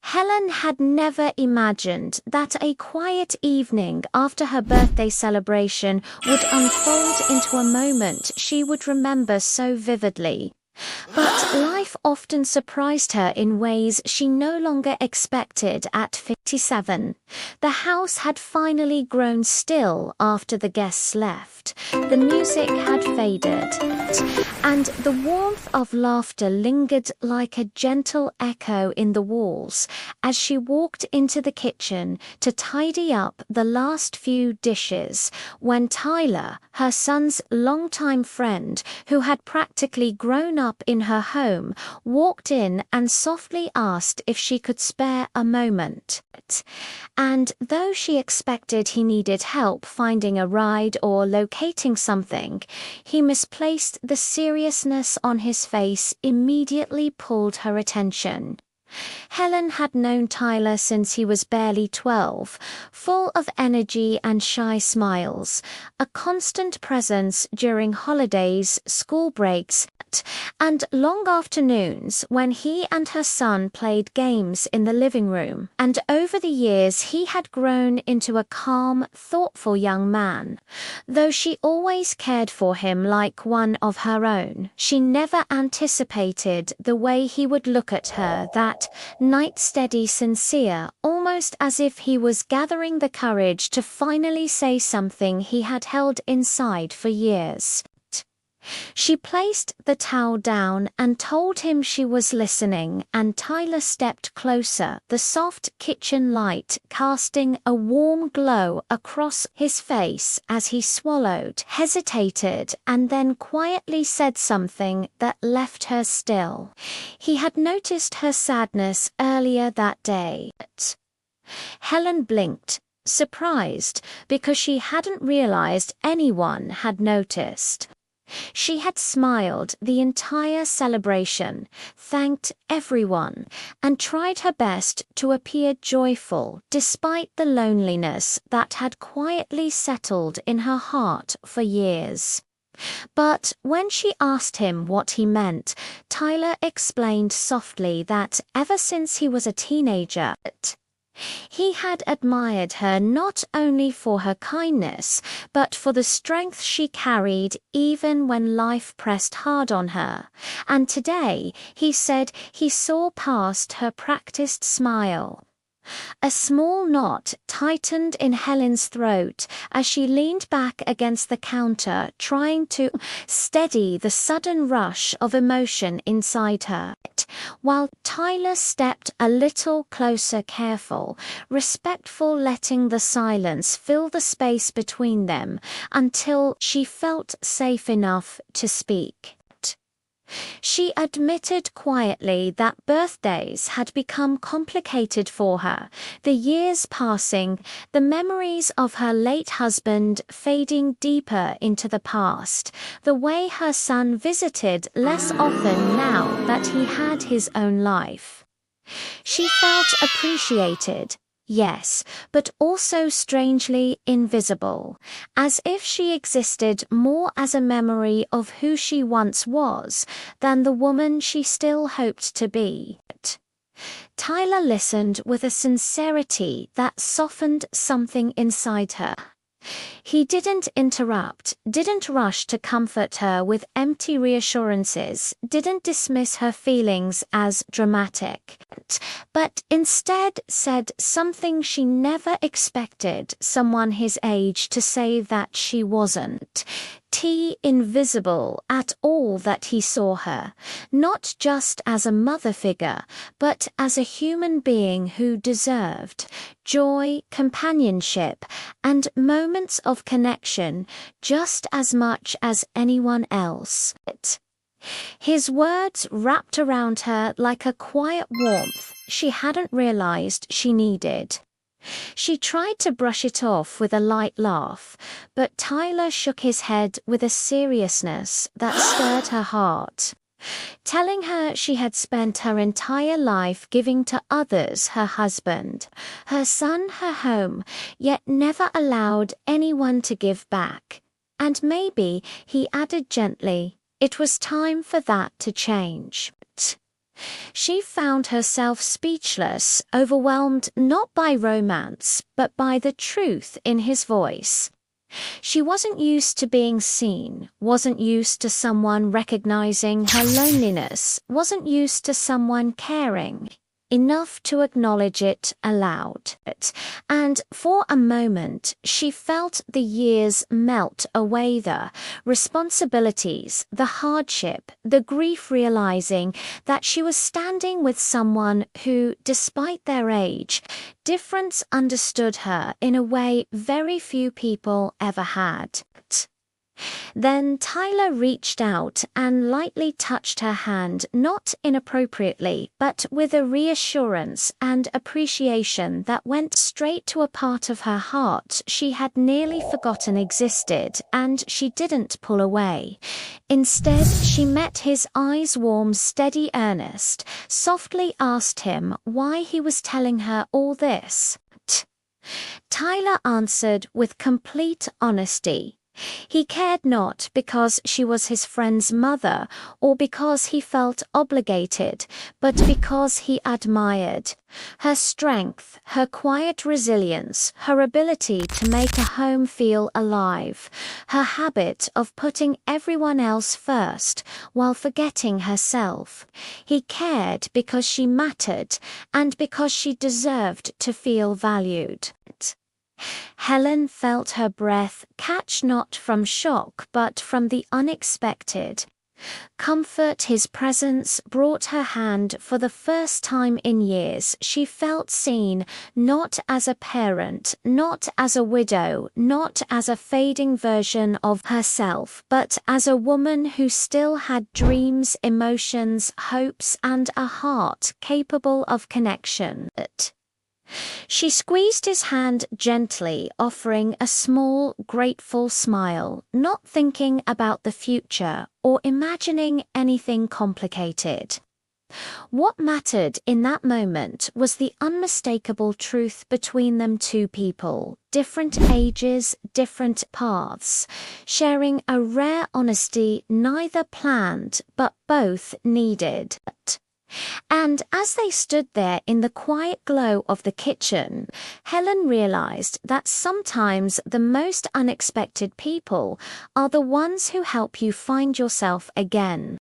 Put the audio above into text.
Helen had never imagined that a quiet evening after her birthday celebration would unfold into a moment she would remember so vividly. But life often surprised her in ways she no longer expected at 57. The house had finally grown still after the guests left. The music had faded, and the warmth of laughter lingered like a gentle echo in the walls as she walked into the kitchen to tidy up the last few dishes when Tyler, her son's longtime friend who had practically grown up in her home, walked in and softly asked if she could spare a moment. And though she expected he needed help finding a ride or locating something, he misplaced the seriousness on his face immediately pulled her attention. Helen had known Tyler since he was barely 12, full of energy and shy smiles, a constant presence during holidays, school breaks, and long afternoons when he and her son played games in the living room. And over the years he had grown into a calm, thoughtful young man. Though she always cared for him like one of her own, she never anticipated the way he would look at her that night, steady, sincere, almost as if he was gathering the courage to finally say something he had held inside for years. She placed the towel down and told him she was listening, and Tyler stepped closer, the soft kitchen light casting a warm glow across his face as he swallowed, hesitated, and then quietly said something that left her still. He had noticed her sadness earlier that day. Helen blinked, surprised, because she hadn't realized anyone had noticed. She had smiled the entire celebration, thanked everyone, and tried her best to appear joyful despite the loneliness that had quietly settled in her heart for years. But when she asked him what he meant, Tyler explained softly that ever since he was a teenager, he had admired her not only for her kindness, but for the strength she carried even when life pressed hard on her. And today, he said he saw past her practiced smile. A small knot tightened in Helen's throat as she leaned back against the counter, trying to steady the sudden rush of emotion inside her, while Tyler stepped a little closer, careful, respectful, letting the silence fill the space between them until she felt safe enough to speak. She admitted quietly that birthdays had become complicated for her, the years passing, the memories of her late husband fading deeper into the past, the way her son visited less often now that he had his own life. She felt appreciated, yes, but also strangely invisible, as if she existed more as a memory of who she once was than the woman she still hoped to be. Tyler listened with a sincerity that softened something inside her. He didn't interrupt, didn't rush to comfort her with empty reassurances, didn't dismiss her feelings as dramatic, but instead said something she never expected someone his age to say that she wasn't. Invisible at all that he saw her, not just as a mother figure, but as a human being who deserved joy, companionship, and moments of connection just as much as anyone else. His words wrapped around her like a quiet warmth she hadn't realized she needed. She tried to brush it off with a light laugh, but Tyler shook his head with a seriousness that stirred her heart, telling her she had spent her entire life giving to others, her husband, her son, her home, yet never allowed anyone to give back. And maybe, he added gently, it was time for that to change. She found herself speechless, overwhelmed not by romance, but by the truth in his voice. She wasn't used to being seen, wasn't used to someone recognizing her loneliness, wasn't used to someone caring enough to acknowledge it aloud. And for a moment, she felt the years melt away, the responsibilities, the hardship, the grief, realizing that she was standing with someone who, despite their age, difference understood her in a way very few people ever had. Then Tyler reached out and lightly touched her hand, not inappropriately, but with a reassurance and appreciation that went straight to a part of her heart she had nearly forgotten existed, and she didn't pull away. Instead, she met his eyes, warm, steady, earnest, softly asked him why he was telling her all this. Tyler answered with complete honesty. He cared not because she was his friend's mother or because he felt obligated, but because he admired her strength, her quiet resilience, her ability to make a home feel alive, her habit of putting everyone else first while forgetting herself. He cared because she mattered and because she deserved to feel valued. Helen felt her breath catch not from shock but from the unexpected comfort his presence brought her. Hand for the first time in years she felt seen, not as a parent, not as a widow, not as a fading version of herself, but as a woman who still had dreams, emotions, hopes, and a heart capable of connection. She squeezed his hand gently, offering a small, grateful smile, not thinking about the future or imagining anything complicated. What mattered in that moment was the unmistakable truth between them, two people, different ages, different paths, sharing a rare honesty neither planned but both needed. And as they stood there in the quiet glow of the kitchen, Helen realized that sometimes the most unexpected people are the ones who help you find yourself again.